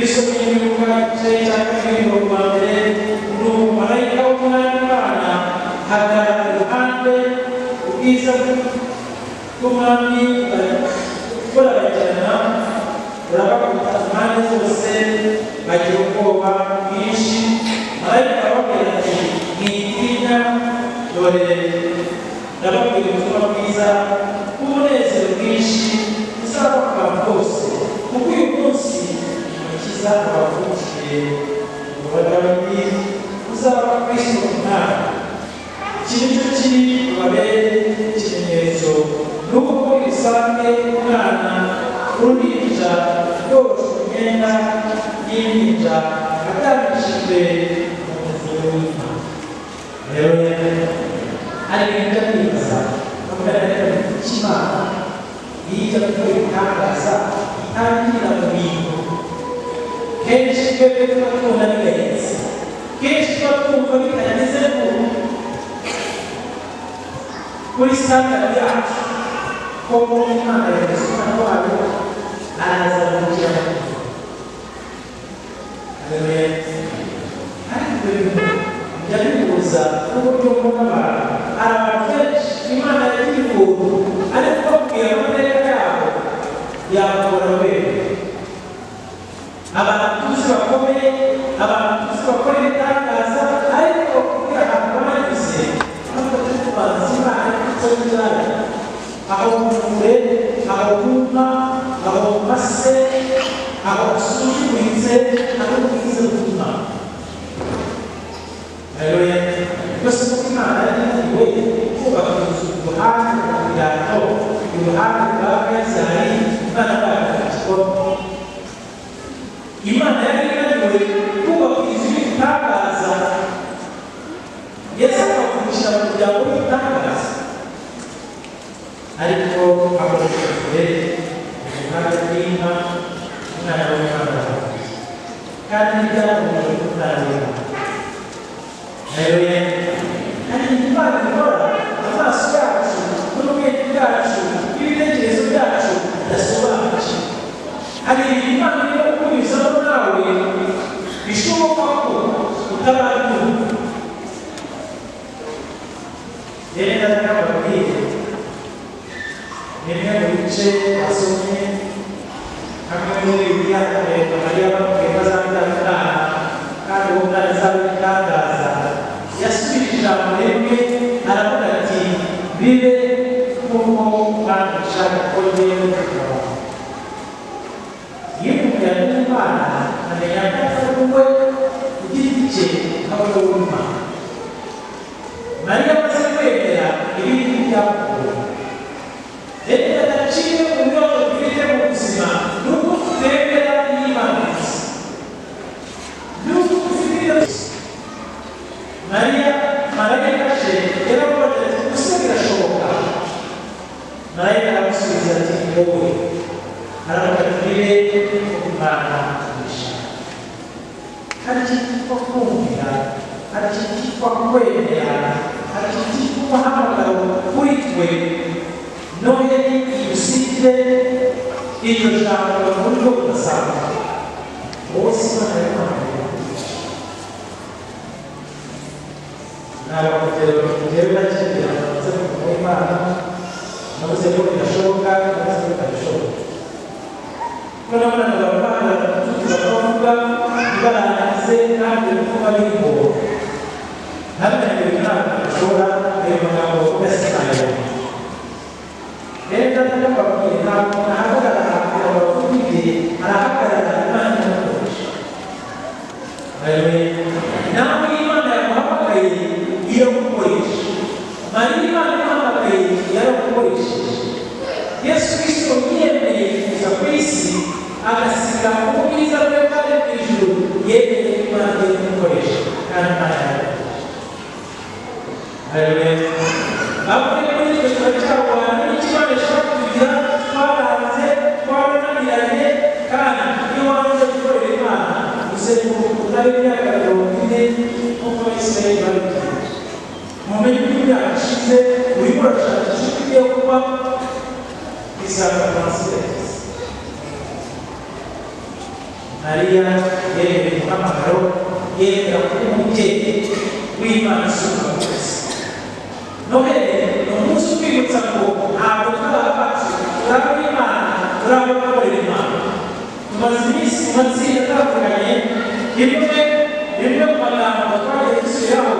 Yesu mwenyewe kwa chai cha kafiri kwa mbele ndio mara ubwiza bw'umwami burabagirana burabakubita impande zose bagira ubwoba bwinshi ariko ababwira ati mwitinya dore ndababwira ubutumwa bwiza bw'umunezero mwinshi uzaba ku bantu bose kuko uyu munsi Umukiza abavukiye mu Dawidi uzaba Kristo umwana. Iki nicyo kiri bubabere ikimenyetso n'uko bisange umwana w'uruhinja yoroshe imyenda y'impinja aryamishijwe mu muvure w'inka. Rero hari ibintu byo kwibaza kubera ko Imana yiga gukora ibitangaza itangirira mu bintu kenshi twebwe tuba tubona bigayitse, kenshi tuba twumva bitageze kuri standard yacu ko Imana yagize umwana wayo araza gukira abantu. Ariko byari bihuza n'uburyo mbona abantu benshi Imana yagiye ubuntu ariko babwira amateka yabo yakora wera. Abantu tuzi bakomeye, abantu tuzi bakora ibitangaza ariko kugira ahantu banyuze nubwo turi kubanza Imana kuko bizari aho muvure, aho kuma, aho mase, aho asuzuguritse, aho bwize butuma. Haleluya. Byose kuko Imana yariwe kubaka inzu ku ruhande rwa Pilato, iruhande rwa Kayisari, Imana yakakikora. Imana yariwe kubaka inzu y'ibitangaza. Yesu akavukira mu muryango w'ibitangaza. Ariko akoresheje uruhande rw'inka, umwana w'Imana kandi n'ibyavuye ku mwana w'Imana. Haleluya. Hari Imana ikora amaso yacu n'ubwenge bwacu n'ibitekerezo byacu bidasobanutse. Hari Imana iri kukunyuzaho nawe bishoboka ko utarabimenya. Rero ndababwira nimwe mu bice basomye hamwe muri Bibiliya ya Mariya bamubwiye ko azabitanga kandi uwo mwana azabitangaza. Yasubije ijambo rimwe aravuga ati bibe nk'uko Umwana ashaka ko rero tukaba. Iyo umuntu yamenye Imana amenya ko ari we ku giti cye nk'aho w'Imana. Mariya amaze kwemera ibindi byamugoye. Rero agaciro mu bibazo dufite mu buzima ni uko twemera n'Imana gusa. Ni uko dufite byose. Mariya Yaje yaravuga ati gusa birashoboka. Mariya aramusubiza ati wowe. Aravuga ati nibe Imana ishaka. Hari ikintu cyitwa kumvira, hari ikintu cyitwa kwemera, hari ikintu cyitwa umuhamagaro kuri twe. Noheli usibye iryo jambo mu buryo budasanzwe. Wowe si Imana y'Imana. Njyewe nakigira amaze kumenya Imana, nabuze ko bidashoboka, nabuze ko bitashoboka. Kuko nabona abana batatu bakavuga ibarangize kandi kuvuga b'ingoro. Ntabwo ntabwo bashobora ayo magambo kuyasikanya. Rero ndababwira ntabwo nahagarara abavuge arahagarara Imana iramukoresha. Nawe Imana yamuhamagaye iramukoresha. Mariya Imana yamuhamagaye yaramukoresheje. Yesu Kristo yemeye kuza ku isi agasiga ubwiza bwe bwari mu ijuru, yemeye Imana agiye kumukoresha kandi Imana yaramukoresha. Bamwe muri twe turacyarwana n'ikimana ishobora kugira twaranze twarananiranye kandi iyo wanze gukorera Imana uzenguruka utari imyaka 40 nk'uko Abisirayeli babigenje. Mumenye ko imyaka ishize urimo urashakisha icyo ugiye kuba isanga translate. Mariya yemeye umuhamagaro, yemera kuba umubyeyi w'Imana isumba byose. Noheli ni umunsi umunsi ukwibutsa ngo ntabwo turabacu turaba Imana turabakorera Imana. Tumaze iminsi mu matsinda atandukanye rimwe mu magambo twagiye dusubiraho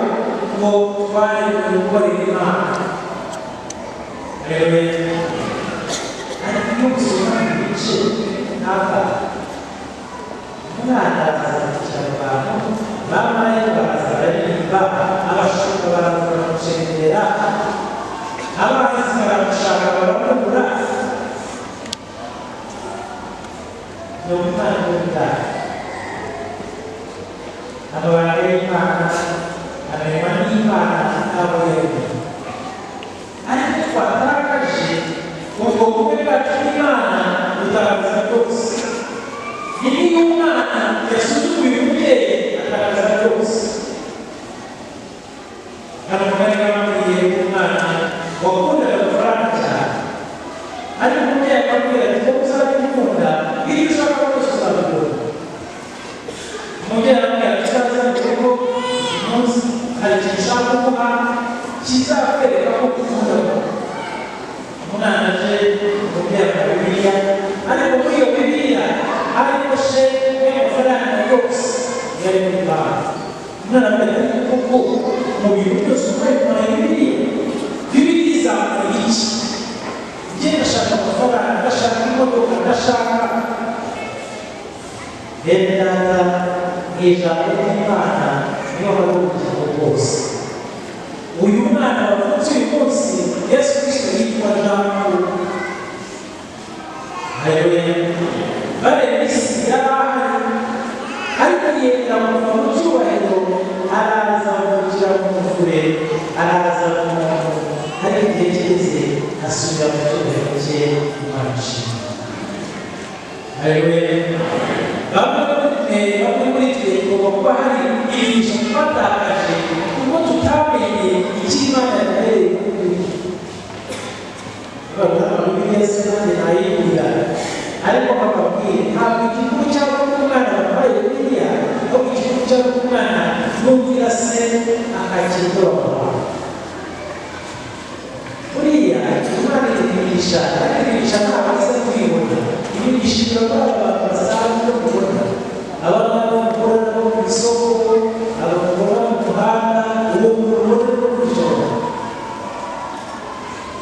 ngo twari gukorera Imana. Rero ariko iyo gusoma ibice ntabwo umwana azakurikira abantu bamarayika baraza baririmba, abashumba baraza baramushengera, abazi baramushaka baramubura. Ni umwana w'umutari amabanga y'Imana amenywa n'Imana n'abo yemeye. Ariko twatarakaje ubwo bumwe bwacu n'Imana butagaza byose. Niyo umwana yasuzuguye umubyeyi atagaza byose. Hano mugari bamubwiye umwana wakundaga amafaranga cyane, ariko umubyeyi akamubwira ati wowe uzajya ukunda iyo ushaka rwose uzabikunda. Umubyeyi aramubwira ati uzaze mu rugo uyu munsi hari ikintu ushaka kuguha kizakwereka ko ukunda. Umwana aje umubyeyi akaba Bibiliya, ariko muri iyo Bibiliya harimo sheke y'amafaranga yose yari muri banki. Umwana aramubwira ati kuko mu bintu byose ukora kumara Bibiliya izamura iki? Njye ndashaka amafaranga, ndashaka imodoka, ndashaka. Bene data, mu ijambo ry'Imana niho hari ubugingo bwose. Uyu mwana wavutse uyu munsi Yesu Kristo yitwa Jambo. Haleluya. Bareba isi yari ahari, ariko yenda kuva mu cyubahiro araza kugira mu muvure, araza hari igihe kigeze asubira mu cyubahiro cye Imana ishimwe. Haleluya. Bamwe muri twe tugomba kuba hari ibintu twatakaje kuko tutamenye icyo Imana yaduhereye kuri twe. Babona Bibiliya se nanjye nayibwira, ariko bakabwira ntabwo igikuru cyangwa umwana wabaye Bibiliya, ahubwo igikuru cyangwa umwana yumvira se akakirwa bamuha. Buriya Imana irigisha, ariko irigisha ntabwo aza kwibona. Irigisha abantu basanzwe kubona, abana bakora no ku isoko, abakora mu muhanda, ubu no ku ijoro.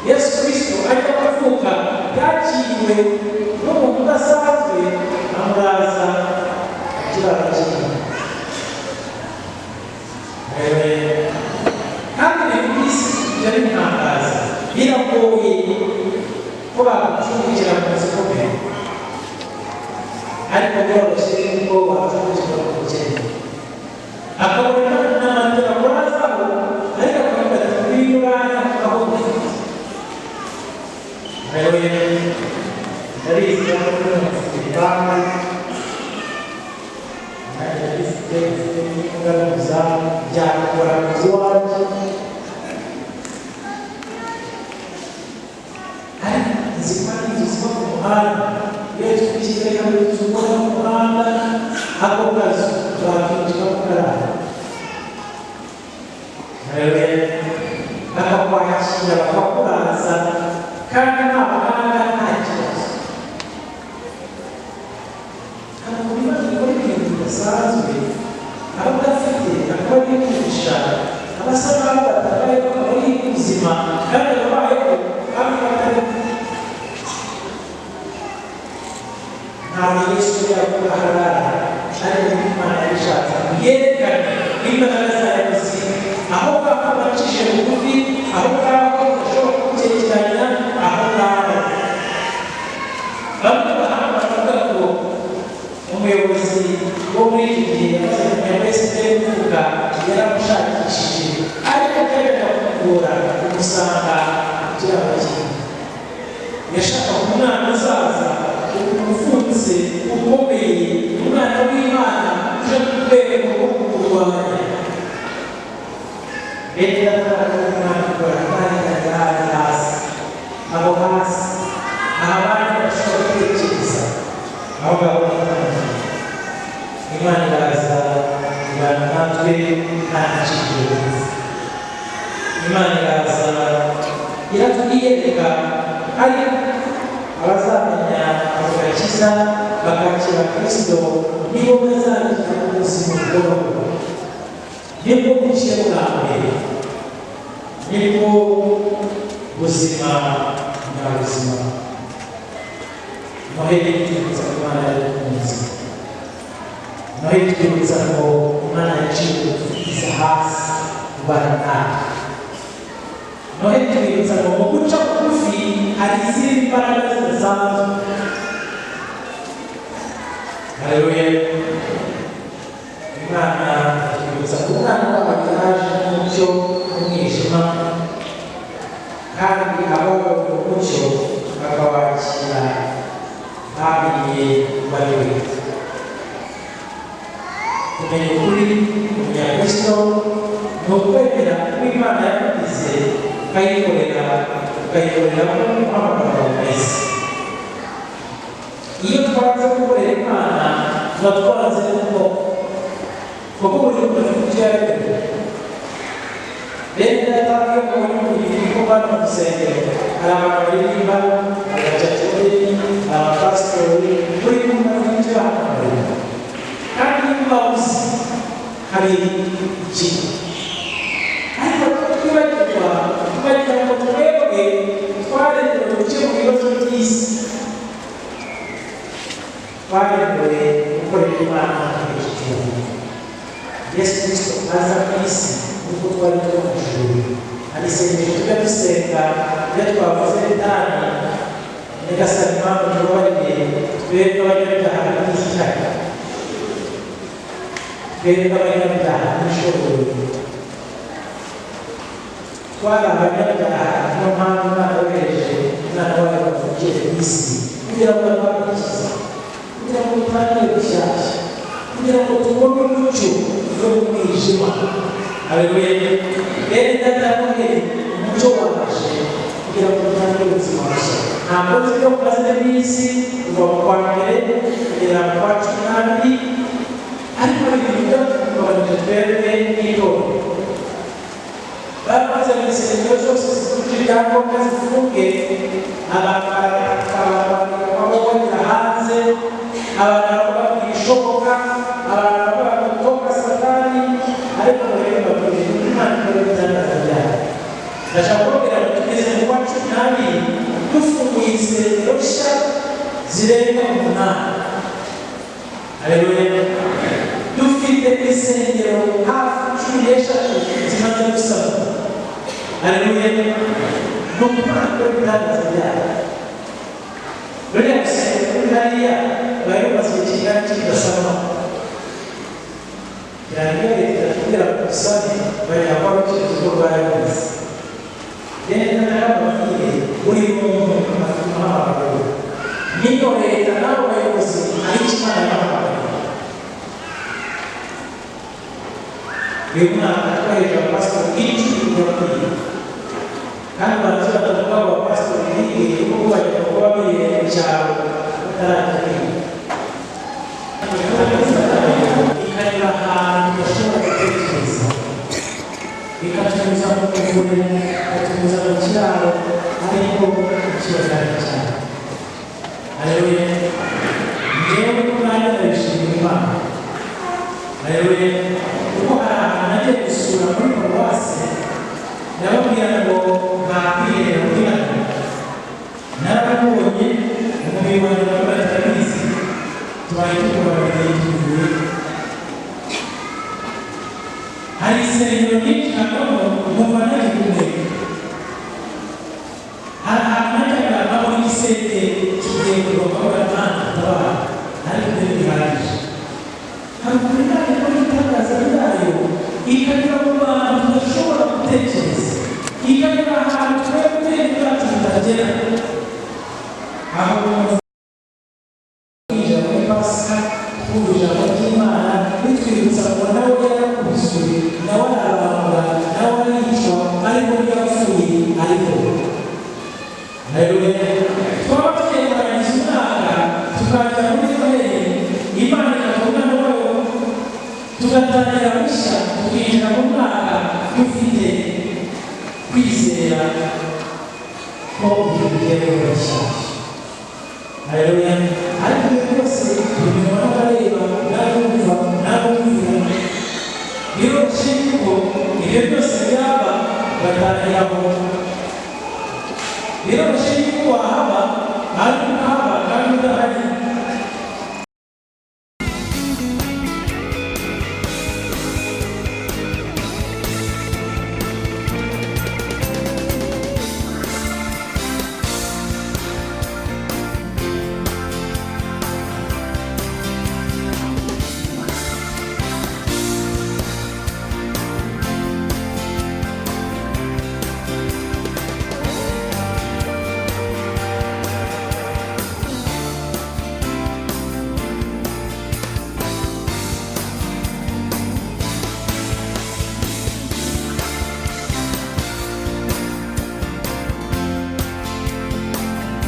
Yesu Kristo ariko avuka yakiriwe n'umuntu udasanzwe, amuraza ikiraro cy'Imana. Kandi ibintu by'isi byari bitangaza, biragoye ko bacumbikira mu nzu ikomeye, ariko byoroshye kuko bacumbikira mu bukene. Akabona n'amatara murazaho, ariko akavuga ati ngwino urara aho ufite. Haleluya. Ndabizi ko mufite banki, ndabifite kugaruza byakora mu iwanjye, ariko nzikora inzu ziba ku muhanda. Iyo twishyira hamwe tuzubona mu muhanda, ako kazi twakinjira mu karara. Haleluya. Bakakwakira bakakuraza kandi nta mahanga nta kibazo. Ntabwo Imana ikora ibintu bidasanzwe, abadafite akaba yigisha, abasa n'aho batabayeho akaba ari ubuzima kandi babayeho kandi batari. Ntabwo Yesu yakora harara, ariko Imana yabishatse yerekane imbaraga zayo ziri aho ngaho bacishije bugufi, aho ngaho bashobora kugerekeranya, aho ngaho bamwe bahanga bavuga ngo umuyobozi wo muri iki gihe yamaze kumenya wese kuvuga yaramushakishije, ariko byajyaga kumugora umusanga kugira abakiriya. Yashakaga umwana uzaza ufunze ukomeye, umwana w'Imana uje ku rwego rwo kurwanya. Bene data umwana ukora kandi ari hasi, aho hasi abandi bashobora gutekereza, aho ngaho Imana iraza ibana natwe nta giciro. Imana iraza iratwiyereka ari abazamenya agakiza bakakira Kristo nibo bazagira ubuzima bworohewe. Nibwo buciye bwa mbere, nibwo buzima nyabuzima. Noheli twibutsa ko Imana yadukunze, Noheli twibutsa ko Imana yaciye udupfukiriza hasi kubana natwe, Noheli twibutsa ko mu guca bugufi hari izindi mbaraga zidasanzwe. Haleluya. Imana twibutsa ko umwana wayo yaje n'umucyo n'umwijima, kandi ababonye umucyo bakawakira bamenye bari we. Kumenya ukuri umunyakristo ni ukwemera ko Imana yakugize ukayikorera nk'amagambo meza. Iyo twanze gukorera Imana tuba twanze kuko buri muntu afite icyo yaremewe. Rero ndatangiye kubona ko bano mu rusengero hari abantu baririmba, abajyatori, abapasitori, buri muntu afite icyo yahakorera. Kandi niba uzi hari ikintu, ariko twibagirwa ngo twebwe twaremewe gukemura ibibazo by'isi, twaremewe gukorera Imana nk'igitero. Yesu Kristo aza ku isi kuko twari tumujuru. Hari isengesho tujya dusenga iyo twavuze litani, nyagasani Imana tubabarire twebwe abanyabyaha n'icyaha, twebwe abanyabyaha n'ishoboye. Twari abanyabyaha, niyo mpamvu Imana yohereje umwana wayo wavukiye ku isi kugira ngo adukize, kugira ngo dutangire bushyashya, kugira ngo tubone umucyo uva mu mwijima. Haleluya. Rero ndatamuheri umucyo waje kugira ngo dutangire ubuzima bushya. Ntabwo nzi ko mumaze iminsi kuva mu kwa mbere kugera mu kwa cumi n'abiri, ariko ibintu byatugabanije twebwe n'itorero. Bamaze mu insengero zose zifite ibyangombwa zifunge, abantu babonera hanze, abantu bavuga ibishoboka, abantu bavuga gutoka Satani, ariko murebe babwire Imana ikora ibitangaza byayo. Ndashaka kubabwira ngo tugeze mu kwa cumi n'abiri dufunguye insengero nshya zirenga 8. Haleluya. Dufite insengero hafi 13 zimaze gusaba. Haleluya. N'Imana ikora ibitangaza byayo. Ruriya gusengera kuri hariya bayobozi ikiganiro kidasaba, kirangiye leta kugira ngo dusabe bayakora ikigo bayobozi. Rero n'ababwiye buri muntu amafaranga niyo leta n'abo bayobozi ari Imana y'amafaranga. Uyu mwaka twahereje abapasitori 10 kandi baraza bakavuga ngo abapasitori bigiye kuko bajya kuba biri mu cyaro bataragiye. Ikanyura ahantu bashobora gutekereza, ikatunyuza mu kuvure, ikatunyuza mu kiraro, ariko ikibagana cyane. Haleluya. Njyewe n'umwanya ndabishimira Imana. Haleluya. Kuko hari ahantu nagiye gusura muri paruwasi, ndababwira ngo bakwiye kugira ngo narabonye umubiri wanjye batarabizi, tubaye tukubarira igihugu. Hari insengero nyinshi hagamo umva n'igihumeka, hari ahantu najyaga nkabona igisenge kigiye kuroba bagatanga ariko ntibihagije. Hari ukuntu Imana ikora ibitangaza byayo ikanyura mu bantu tudashobora gutekereza, ikanyura ahantu twebwe ubwacu tutagera. Aho ijambo ry'Ipasika, twumva ijambo ry'Imana bitwibutsa ngo nawe yarakubiswe, nawe arabambwa, nawe aricwa, ariko yapfuye ariko. Haleluya. Twaba tugiye kurangiza umwaka tukajya muri Noheli, Imana ikavuga nawe tugatangira gushya, tukinjira mu mwaka dufite kwizera imibereho mishyashya. Haleluya. Ariko ibyo byose tubibona n'abareba n'abumva n'abumvira biroroshye yuko ibyo byose byaba batangira